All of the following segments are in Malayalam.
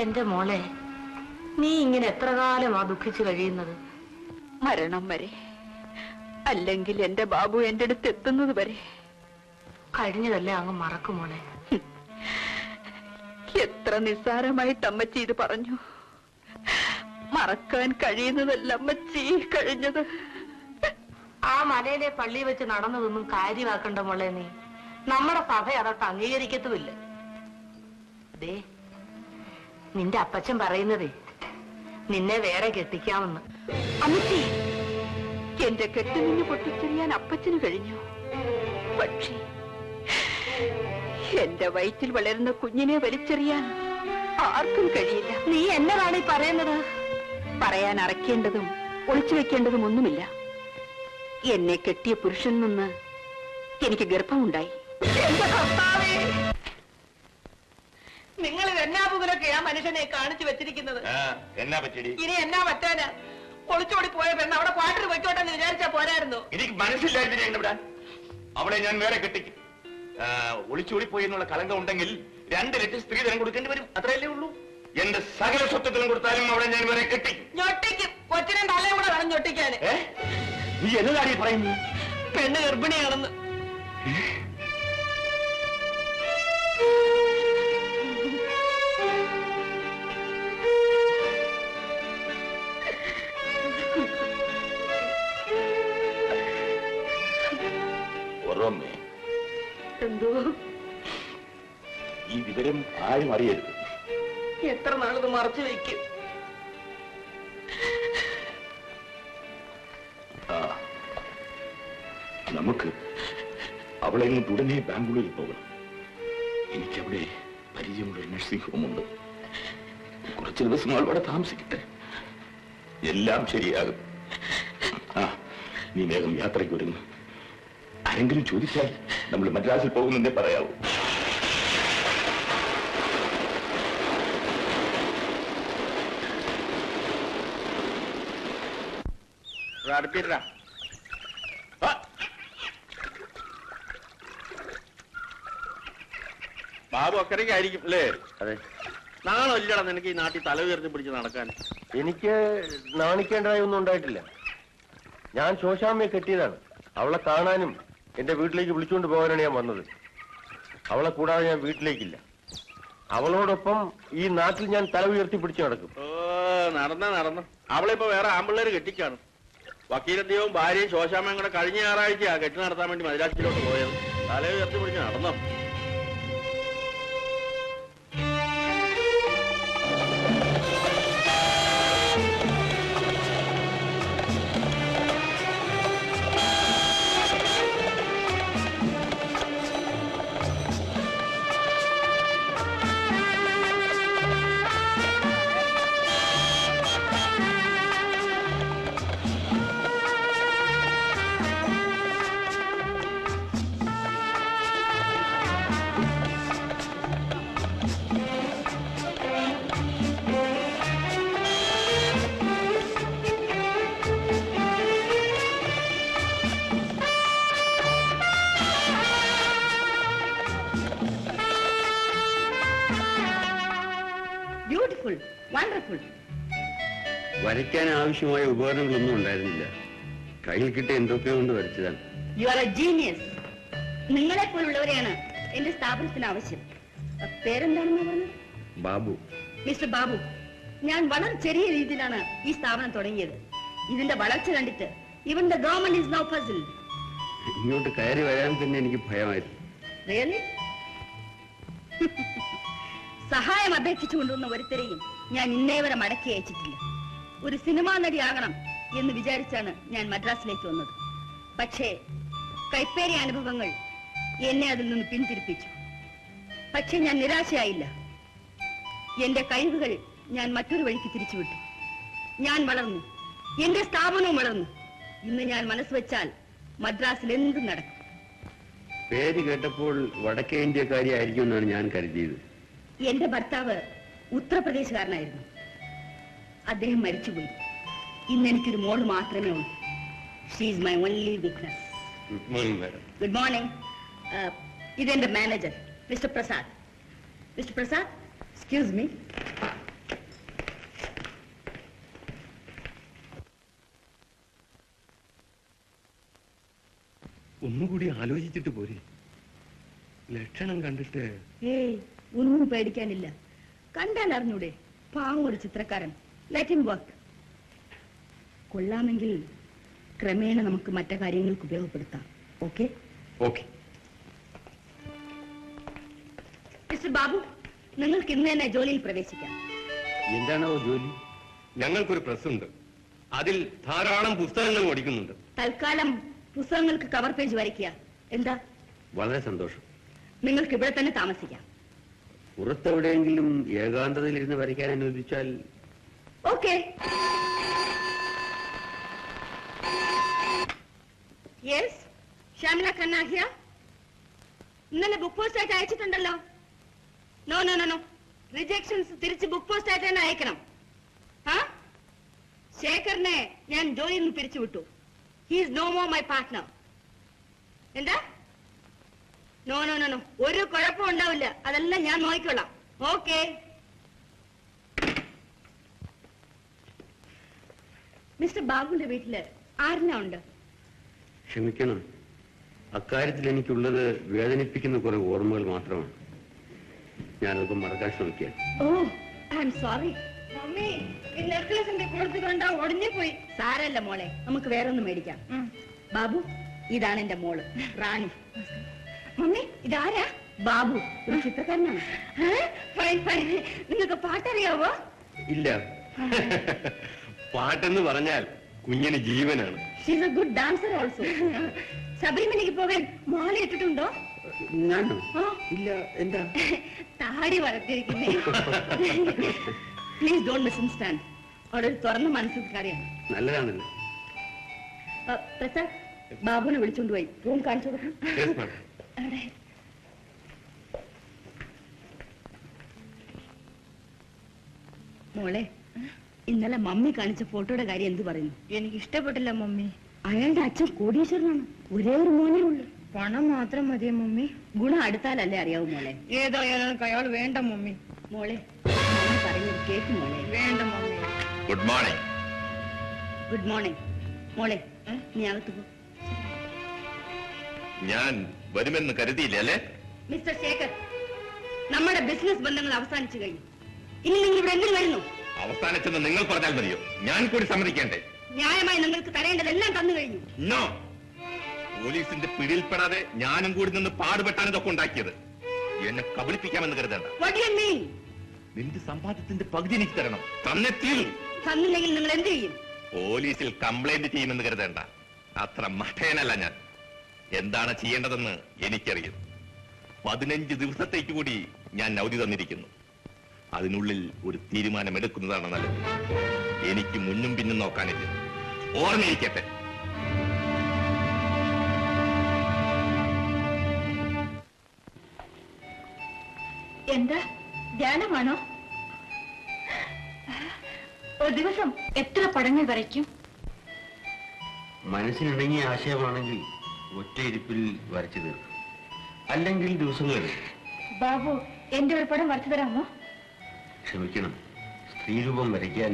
എന്റെ മോളെ, നീ ഇങ്ങനെ എത്ര കാലമാ ദുഃഖിച്ചു കഴിയുന്നത്? മരണം വരെ, അല്ലെങ്കിൽ എന്റെ ബാബു എന്റെ അടുത്ത് എത്തുന്നത് വരെ. കഴിഞ്ഞതല്ലേ അങ്ങ് മറക്കും മോളെ. എത്ര നിസ്സാരമായിട്ട് അമ്മച്ചി ഇത് പറഞ്ഞു. മറക്കാൻ കഴിയുന്നതല്ല അമ്മച്ചി കഴിഞ്ഞത്. ആ മലയിലെ പള്ളി വെച്ച് നടന്നതൊന്നും കാര്യമാക്കണ്ട മോളെ. നീ നമ്മുടെ സഭ അതൊട്ട് അംഗീകരിക്കത്തുമില്ല. ദേ, നിന്റെ അപ്പച്ചൻ പറയുന്നതേ നിന്നെ വേറെ കെട്ടിക്കാമെന്ന്. അമ്മച്ചി, എന്റെ കെട്ടുനിന്ന് പൊട്ടിച്ചെറിയാൻ അപ്പച്ചന് കഴിഞ്ഞു. പക്ഷേ എന്റെ വയറ്റിൽ വളരുന്ന കുഞ്ഞിനെ വലിച്ചെറിയാൻ ആർക്കും കഴിയില്ല. നീ എന്നതാണ് ഈ പറയുന്നത്? പറയാൻ അറയ്ക്കേണ്ടതും ഒളിച്ചു വെക്കേണ്ടതും ഒന്നുമില്ല. എന്നെ കെട്ടിയ പുരുഷനിൽ നിന്ന് എനിക്ക് ഗർഭമുണ്ടായി. നിങ്ങൾ എന്നാപുകളൊക്കെ ആ മനുഷ്യനെ കാണിച്ചു വെച്ചിരിക്കുന്നത്? ഇനി എന്നാ പറ്റാനാ? ഒളിച്ചോടി പോയ പെണ്ണ് അവിടെ പാട്ടിൽ വെക്കോട്ടെ എന്ന് വിചാരിച്ചാ പോരായിരുന്നു. എനിക്ക് മനസ്സിലായിരുന്നു. അവളെ ഞാൻ വേറെ കെട്ടിക്കും. ഒളിച്ചോടി പോയി എന്നുള്ള കളങ്കം ഉണ്ടെങ്കിൽ 2 ലക്ഷം സ്ത്രീധനം കൊടുക്കേണ്ടി വരും. അത്രയല്ലേ ഉള്ളൂ. എന്റെ സകല സ്വത്വത്തിലും കൊടുത്താലും അവളെ ഞാൻ വേറെ കെട്ടിക്കും. ഞൊട്ടിക്കും. കൊച്ചിനെ തലയും കൂടെ വേണം ഞൊട്ടിക്കാന്. നീ എന്നതാണ് ഈ പറയുന്നത്? പെണ്ണ് ഗർഭിണിയാണെന്ന്. എന്തോ? ഈ വിവരം ആരും അറിയരുത്. എത്ര നാളത് മറച്ചു വയ്ക്കും? നമുക്ക് അവളെ ഉടനെ ബാംഗ്ലൂരിൽ പോകണം. എനിക്കവിടെ പരിചയമുള്ള നഴ്സിംഗ് ഹോമുണ്ട്. കുറച്ച് ദിവസങ്ങൾ അവിടെ താമസിക്കട്ടെ. എല്ലാം ശരിയാകും. നീ വേഗം യാത്രയ്ക്ക് വരുന്നു. ആരെങ്കിലും ചോദിച്ചാൽ നമ്മൾ മദ്രാസിൽ പോകുന്നതേ പറയാവൂ. അടുത്തിട്ടാ ബാബു അക്കരയ്ക്കായിരിക്കും അല്ലേ? അതെ. നാണമില്ലടാ നിനക്ക് ഈ നാട്ടിൽ തല ഉയർത്തി പിടിച്ച് നടക്കാൻ? എനിക്ക് നാണിക്കേണ്ടതായി ഒന്നും ഉണ്ടായിട്ടില്ല. ഞാൻ ശോശാമ്മയെ കെട്ടിയതാണ്. അവളെ കാണാനും എന്റെ വീട്ടിലേക്ക് വിളിച്ചുകൊണ്ട് പോകാനാണ് ഞാൻ വന്നത്. അവളെ കൂടാതെ ഞാൻ വീട്ടിലേക്കില്ല. അവളോടൊപ്പം ഈ നാട്ടിൽ ഞാൻ തല ഉയർത്തി പിടിച്ചു നടക്കും. നടന്നു അവളിപ്പോ വേറെ ആമ്പിള്ളേര് കെട്ടിക്കാണ്. വക്കീലത്തെയും ഭാര്യയും ശോശാമ്മയും കൂടെ കഴിഞ്ഞ ഞായറാഴ്ചയാ കെട്ടി നടത്താൻ വേണ്ടി മദ്രാസിലോട്ട് പോയത്. തല ഉയർത്തി പിടിച്ച് നടന്നോ? വരയ്ക്കാൻ ആവശ്യമായ ഉപകരണങ്ങളൊന്നും ഉണ്ടായിരുന്നില്ല. കയ്യിൽ കിട്ടിയ എന്തൊക്കെയോ കൊണ്ട് വരച്ചതാണ്. You are a genius. നിങ്ങളെ പോലുള്ളവരെയാണ് എന്റെ സ്ഥാപനത്തിന് ആവശ്യം. പേരെന്താണെന്ന് പറഞ്ഞത്? ബാബു. മിസ്റ്റർ ബാബു, ഞാൻ വളരെ ചെറിയ രീതിയിലാണ് ഈ സ്ഥാപനം തുടങ്ങിയത്. ഇതിന്റെ വളർച്ച കണ്ടിട്ട് even the government is now puzzled. ഇങ്ങോട്ട് കയറി വരാൻ തന്നെ എനിക്ക് ഭയമായിരുന്നു. Really? സഹായം അപേക്ഷിച്ചു കൊണ്ടുവന്ന ഒരുത്തരെയും ഞാൻ ഇന്നേ വരെ മടക്കി അയച്ചിട്ടില്ല. ഒരു സിനിമാ നടിയാകണം എന്ന് വിചാരിച്ചാണ് ഞാൻ മദ്രാസിലേക്ക് വന്നത്. പക്ഷേ കൈപ്പേറിയ അനുഭവങ്ങൾ എന്നെ അതിൽ നിന്ന് പിന്തിരിപ്പിച്ചു. പക്ഷെ ഞാൻ നിരാശയായില്ല. എന്റെ കഴിവുകൾ ഞാൻ മറ്റൊരു വഴിക്ക് തിരിച്ചുവിട്ടു. ഞാൻ വളർന്നു, എന്റെ സ്ഥാപനവും വളർന്നു. ഇന്ന് ഞാൻ മനസ്സ് വെച്ചാൽ മദ്രാസിൽ എന്തും നടക്കും. പേര് കേട്ടപ്പോൾ വടക്കേ ഇന്ത്യക്കാരിയായിരിക്കും എന്നാണ് ഞാൻ കരുതിയത്. എന്റെ ഭർത്താവ് ഉത്തർപ്രദേശുകാരനായിരുന്നു. അദ്ദേഹം മരിച്ചുപോയി. ഇന്ന് എനിക്കൊരു മോള് മാത്രമേ ഉള്ളൂ. She is my only weakness. Good morning madam. Good morning. ഇതെന്റെ manager mister Prasad. Mister Prasad, excuse me. ഒന്നുകൂടി ആലോചിച്ചിട്ട് പോരെ. ലക്ഷണം കണ്ടിട്ട് ഏയ് ഒന്നും പേടിക്കാനില്ല. കണ്ടാൽ അറിഞ്ഞൂടെ, പാവം ഒരു ചിത്രക്കാരൻ. Let him work. കൊള്ളാമെങ്കിൽ ക്രമേണ നമുക്ക് മറ്റു കാര്യങ്ങൾക്ക് ഉപയോഗപ്പെടുത്താം. Okay okay. മിസ്റ്റർ ബാബു, നിങ്ങൾക്ക് ഇന്ന് തന്നെ ജോലിയിൽ പ്രവേശിക്കാം. എന്താണോ ജോലി? ഞങ്ങൾക്കൊരു പ്രസ്സുണ്ട്, അതിൽ ധാരാളം പുസ്തകങ്ങൾ ഓടിക്കുന്നുണ്ട്. തൽക്കാലം പുസ്തകങ്ങൾക്ക് കവർ പേജ് വരയ്ക്കുക. എന്താ? വളരെ സന്തോഷം. നിങ്ങൾക്ക് ഇവിടെ തന്നെ താമസിക്കാം. പുറത്തെവിടെയെങ്കിലും ഏകാന്തതയിലിരുന്ന് വരയ്ക്കാൻ അനുവദിച്ചാൽ? Okay. Yes, Shyamila Khanna here. ഇന്നലെ ബുക്ക് പോസ്റ്റ് ആയിട്ട് അയച്ചിട്ടുണ്ടല്ലോ. No no no no, rejections തിരിച്ച് ബുക്ക് പോസ്റ്റ് ആയിട്ട് തന്നെ അയക്കണം. ശേഖറിനെ ഞാൻ ജോലിയിൽ നിന്ന് പിരിച്ചുവിട്ടു. He is no more my partner. എന്താ? നോ നോ നോ നോ, ഒരു കുഴപ്പം ഉണ്ടാവില്ല. അതെല്ലാം ഞാൻ നോക്കിക്കൊള്ളാം. ഓക്കെ. മിസ്റ്റർ ബാബുവിന്റെ വീട്ടില് ആരെല്ലാം ഉണ്ട്? ക്ഷമിക്കണം, അക്കാര്യത്തിൽ എനിക്കുള്ളത് വേദനിപ്പിക്കുന്ന കുറെ ഓർമ്മകൾ മാത്രമാണ്. ഞാനതൊക്കെ മറക്കാൻ ശ്രമിക്കാം. ഓ, ഐ എം സോറി. മമ്മി, ഈ നെക്ലസിന്റെ കൊടുത്തു കണ്ടാ ഒടിഞ്ഞു പോയി. സാരല്ല മോളെ, നമുക്ക് വേറെ ഒന്ന് മേടിക്കാം. ബാബു, ഇതാണ് എന്റെ മോള് റാണി. മമ്മി, ഇതാരാ? ബാബു, ഒരു ചിത്രക്കാരനാണ്. Fine fine. നിങ്ങൾക്ക് പാട്ടറിയാവോ? ഇല്ല. പാട്ടെന്ന് പറഞ്ഞാൽ കുഞ്ഞിന് ജീവനാണ്. She's A good dancer also. ശബരിമലയ്ക്ക് പോകാൻ മാല ഇട്ടിട്ടുണ്ടോ? ഞാനോ? ഇല്ല. എന്താ? താടി വളർത്തിയിരിക്കുന്നേ. Please don't misunderstand. അവിടെ ഒരു തുറന്ന മനസ്സിലാറിയാണ്. നല്ലതാണല്ലോ. പ്രസാദ്, ബാബുവിനെ വിളിച്ചോണ്ട് പോയി റൂം കാണിച്ചു കൊടുക്കാം. മോളെ, ഇന്നലെ മമ്മി കാണിച്ച ഫോട്ടോയുടെ കാര്യം എന്ത് പറയുന്നു? എനിക്ക് ഇഷ്ടപ്പെട്ടില്ല മമ്മി. അയാളുടെ അച്ഛൻ കോടീശ്വരനാണ്. ഒരേ ഒരു മോനേ ഉള്ളു. പണം മാത്രം മതിയോ മമ്മി? ഗുണം അടുത്താലല്ലേ അറിയാവൂ മോളെ. ഏതായാലും അയാൾ വേണ്ട മമ്മി. മോളെ, മമ്മി പറയുന്നത് കേക്ക് മോളെ. വേണ്ട mummy. Good morning. Good morning. മോളെ, നീ അകത്ത് പോ. ഞാൻ വരുമെന്ന് കരുതിയില്ല അല്ലേ? മിസ്റ്റർ ശേഖർ, നമ്മുടെ ബിസിനസ് ബന്ധങ്ങൾ അവസാനിച്ചു കഴിഞ്ഞു. ഇനി നിങ്ങൾ ഇവിടെ എന്തിനു വരുന്നു? അവസാനിച്ചെന്ന് നിങ്ങൾ പറഞ്ഞാൽ മതിയോ? ഞാൻ കൂടി സമ്മതിക്കേണ്ടേ? ന്യായമായി നിങ്ങൾക്ക് തരേണ്ടതെല്ലാം തന്നു കഴിഞ്ഞു. നോ, പോലീസിന്റെ പിടിയിൽപ്പെടാതെ ഞാനും കൂടി നിന്ന് പാടുപെട്ടാണ് ഇതൊക്കെ ഉണ്ടാക്കിയത്. എന്നെ കബളിപ്പിക്കാമെന്ന് കരുതണ്ട. What do you mean? നിന്റെ സമ്പാദ്യത്തിന്റെ പകുതി എനിക്ക് തരണം. തന്നെ തീരും. തന്നില്ലെങ്കിൽ നിങ്ങൾ എന്ത് ചെയ്യും? പോലീസിൽ കംപ്ലൈന്റ് ചെയ്യുമെന്ന് കരുതണ്ട. അത്ര മഠയനല്ല ഞാൻ. എന്താണ് ചെയ്യേണ്ടതെന്ന് എനിക്കറിയും. 15 ദിവസത്തേക്ക് കൂടി ഞാൻ അവധി തന്നിരിക്കുന്നു. അതിനുള്ളിൽ ഒരു തീരുമാനമെടുക്കുന്നതാണ് നല്ലത്. എനിക്ക് മുന്നും പിന്നും നോക്കാനില്ല. ഓർമ്മയിരിക്കട്ടെ. എന്താ ധ്യാനമാണോ? ഒരു ദിവസം എത്ര പടങ്ങൾ വരയ്ക്കും? മനസ്സിനിണങ്ങിയ ആശയമാണെങ്കിൽ ഒറ്റയിരിപ്പിൽ വരച്ചു തീർക്കും, അല്ലെങ്കിൽ ദിവസങ്ങളിൽ. ബാബു, എന്റെ ഒരു പടം വരച്ചു തരാമോ? ക്ഷമിക്കണം, സ്ത്രീരൂപം വരയ്ക്കാൻ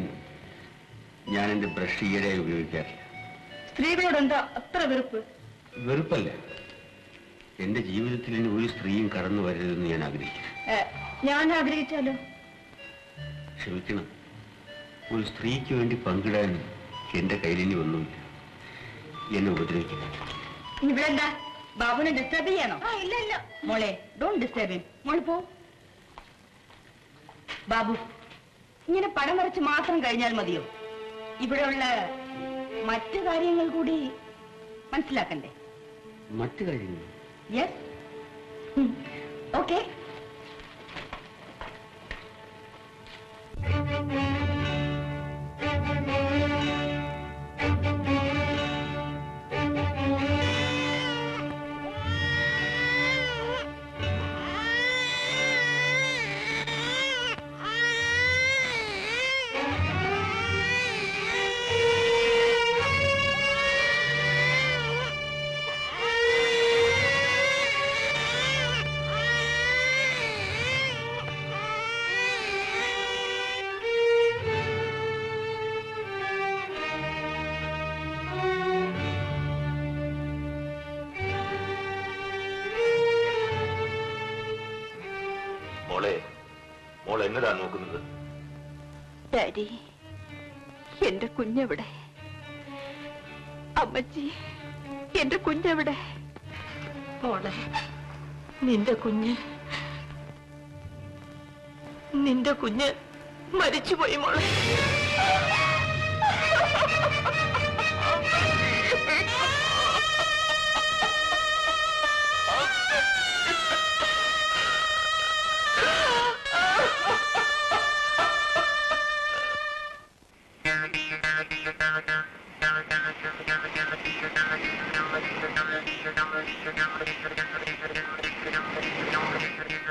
ഞാൻ എന്റെ ബ്രഷ് ഈയിടെ ഉപയോഗിക്കാറില്ല. സ്ത്രീകളോട് എന്താ അത്ര വെറുപ്പ്? വെറുപ്പല്ല, എന്റെ ജീവിതത്തിൽ ഇനി ഒരു സ്ത്രീയും കടന്നു വരരുതെന്ന് ഞാൻ ആഗ്രഹിക്കുന്നു. ഞാൻ ആഗ്രഹിച്ചാലോ? ക്ഷമിക്കണം, ഒരു സ്ത്രീക്ക് വേണ്ടി പങ്കിടാൻ എന്റെ കയ്യിൽ ഇനി ഒന്നുമില്ല. എന്നെ ഉപദ്രവിക്കില്ല. ഇവിടെ എന്താ ബാബുവിനെ ഡിസ്റ്റർബ് ചെയ്യാണോ? ഇല്ല ഇല്ല മോളെ, ഡോണ്ട് ഡിസ്റ്റർബ് ഹിം. മോള് പോ. ബാബു, ഇങ്ങനെ പടം വരച്ച് മാത്രം കഴിഞ്ഞാൽ മതിയോ? ഇവിടെയുള്ള മറ്റു കാര്യങ്ങൾ കൂടി മനസ്സിലാക്കണ്ടേ? മറ്റു കാര്യങ്ങൾ? യെസ്. ഓക്കെ. എന്നതാ നോക്കുന്നത്? ഡാഡി, എന്റെ കുഞ്ഞെവിടെ? അമ്മച്ചി, എന്റെ കുഞ്ഞെവിടെ? മോളെ, നിന്റെ കുഞ്ഞ് മരിച്ചുപോയി മോളെ.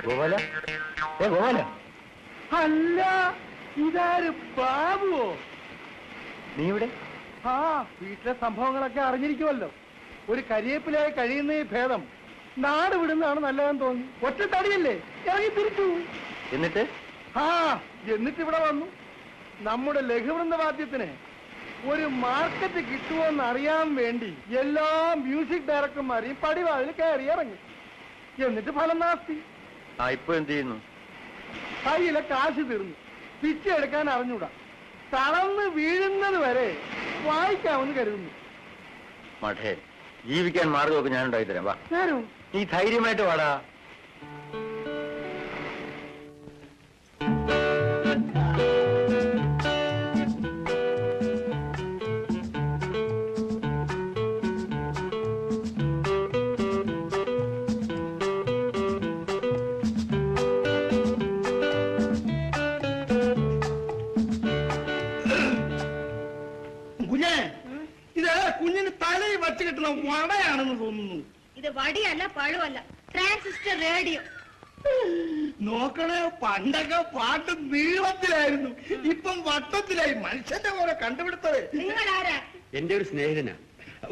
ഗോപാല, ഗോപാല, അല്ല, ഇതാര് ബാബുവോ? നീ ഇവിടെ? ആ, വീട്ടിലെ സംഭവങ്ങളൊക്കെ അറിഞ്ഞിരിക്കുമല്ലോ. ഒരു കരിയേപ്പിലായി കഴിയുന്ന ഈ ഭേദം നാട് വിടുന്നതാണ് നല്ലതെന്ന് തോന്നി. ഒറ്റ തടിയല്ലേ, ഇറങ്ങി തിരിച്ചു. എന്നിട്ട്? എന്നിട്ട് ഇവിടെ വന്നു. നമ്മുടെ ലഘുവൃന്ദവാദ്യത്തിന് ഒരു മാർക്കറ്റ് കിട്ടുമോന്ന് അറിയാൻ വേണ്ടി എല്ലാ മ്യൂസിക് ഡയറക്ടർമാരെയും പടിവാതിൽ കയറി ഇറങ്ങി. എന്നിട്ട് ഫലം നാസ്തി. ഇപ്പൊ എന്ത് ചെയ്യുന്നു? കയ്യിലെ കാശ് തീർന്നു. പിച്ചെടുക്കാൻ അറിഞ്ഞൂടാ. തളർന്ന് വീഴുന്നത് വരെ വായിക്കാമെന്ന് കരുതുന്നു. മഠേ, ജീവിക്കാൻ മാർഗമൊക്കെ ഞാൻ ഉണ്ടായി തരാം. വാ, ഞാനും. നീ ധൈര്യമായിട്ട് വാടാ. കുഞ്ഞേ, ഇത് കുഞ്ഞിന് തലയിൽ വച്ച് കിട്ടുന്ന വടയാണെന്ന് തോന്നുന്നു. ഇത് വടിയല്ല, പഴുവല്ല, ട്രാൻസിസ്റ്റർ റേഡിയോ. നോക്കണേ, പണ്ടൊക്കെ പാട്ട് നീളത്തിലായിരുന്നു, ഇപ്പം വട്ടത്തിലായി. മനുഷ്യന്റെ പോലെ കണ്ടുപിടുത്തത്. നിങ്ങൾ ആരാ? എന്റെ ഒരു സ്നേഹിതനാ,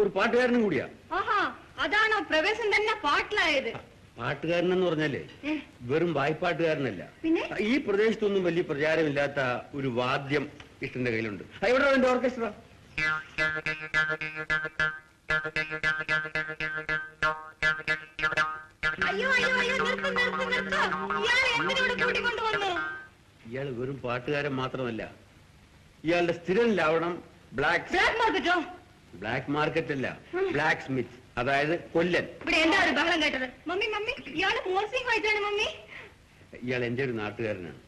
ഒരു പാട്ടുകാരനും കൂടിയാ. ആഹാ, അതാണോ പ്രവേശം തന്നെ പാട്ടിലായത്? പാട്ടുകാരനെന്ന് പറഞ്ഞാലേ വെറും വായ്പാട്ടുകാരനല്ല. പിന്നെ? ഈ പ്രദേശത്തൊന്നും വലിയ പ്രചാരമില്ലാത്ത ഒരു വാദ്യം ഇഷ്ടന്റെ കയ്യിലുണ്ട്. എവിടെ എന്റെ ഓർക്കസ്ട്ര? അയ്യോ അയ്യോ അയ്യോ, നിർത്ത് നിർത്ത് നിർത്ത്. ഇയാൾ എന്തിനോട് കൂട്ടിക്കൊണ്ടുവന്നു? ഇയാൾ വെറും പാട്ടുകാരൻ മാത്രമല്ല, ഇയാളുടെ സ്ഥിരം ലാവണം ബ്ലാക്ക് മാർക്കറ്റോ? ബ്ലാക്ക് മാർക്കറ്റ് അല്ല, ബ്ലാക്ക് സ്മിത്ത്, അതായത് കൊല്ലൻ. ഇവിടെ എന്താ ഒരു ബഹളം കേട്ടത്? മമ്മി മമ്മി, ഇയാള് മോർസിംഗ് വായിച്ചാണ് മമ്മി. ഇയാൾ എന്റെ ഒരു നാട്ടുകാരനാണ്,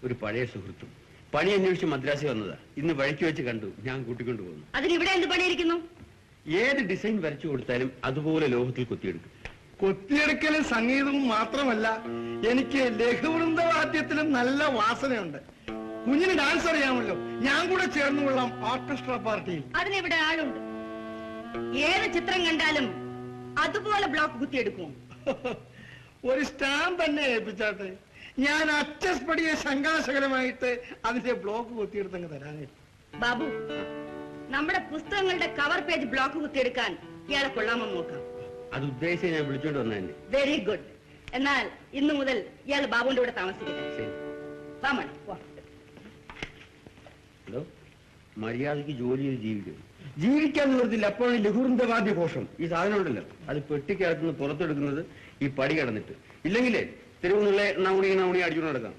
ഒരു പഴയ സുഹൃത്തും. പണി അന്വേഷിച്ച് മദ്രാസിൽ വന്നതാ. ഇന്ന് വഴിക്ക് വെച്ച് കണ്ടു, ഞാൻ കൂട്ടിക്കൊണ്ടു പോകുന്നു. അതിനിവിടെ എന്ത് പണിയിരിക്കുന്നു? ഏത് ഡിസൈൻ വരച്ചു കൊടുത്താലും അതുപോലെ ലോഹത്തിൽ കൊത്തിയെടുക്കും. കൊത്തിയെടുക്കലും സംഗീതവും മാത്രമല്ല, എനിക്ക് ലഘുവൃന്ദവാദ്യത്തിലും നല്ല വാസനയുണ്ട്. കുഞ്ഞിന് ഡാൻസ് അറിയാമല്ലോ, ഞാൻ കൂടെ ചേർന്ന് കൊള്ളാം ഓർക്കസ്ട്ര പാർട്ടിയിൽ. അതിനിവിടെ ആളുണ്ട്. ഏത് ചിത്രം കണ്ടാലും അതുപോലെ ബ്ലോക്ക് കുത്തിയെടുക്കും. ഒരു സ്റ്റാമ്പ് തന്നെ ഏൽപ്പിച്ചാട്ടെ, ഞാൻ അച്ചസ്പടിയെ ശങ്കാശകലമായിട്ട് അതിന്റെ ബ്ലോക്ക് കുത്തിയെടുത്തങ്ങ് തരാനേ. ബാബു, നമ്മുടെ പുസ്തകങ്ങളുടെ കവർ പേജ് ബ്ലോക്ക് കുത്തിയെടുക്കാൻ ഇയാളെ കൊള്ളാമെന്ന് നോക്കാം. അത് ഉദ്ദേശിച്ച് ഞാൻ വിളിച്ചോണ്ട് വന്നെ. Very good. എന്നാൽ ഇന്നു മുതൽ ഇയാൾ ബാബുവിന്റെ കൂടെ താമസിക്കട്ടെ. ശരി. വാ മോനെ, വാ. ഹലോ, മര്യാദക്ക് ജോലി ചെയ്ത് ജീവിക്കണം. ജീവിക്കാൻ നിവർത്തില്ല, അപ്പോഴാണ് ലഘുവൃന്ദവാദ്യ ഘോഷം. ഈ സാധനം ഉണ്ടല്ലോ, അത് പെട്ടിക്കകത്തുനിന്ന് പുറത്തെടുക്കുന്നത് ഈ പടി കടന്നിട്ട്. ഇല്ലെങ്കിലേ തെരുവുന്നുള്ള നൗണി അടിച്ചുകൊണ്ട് നടക്കാം.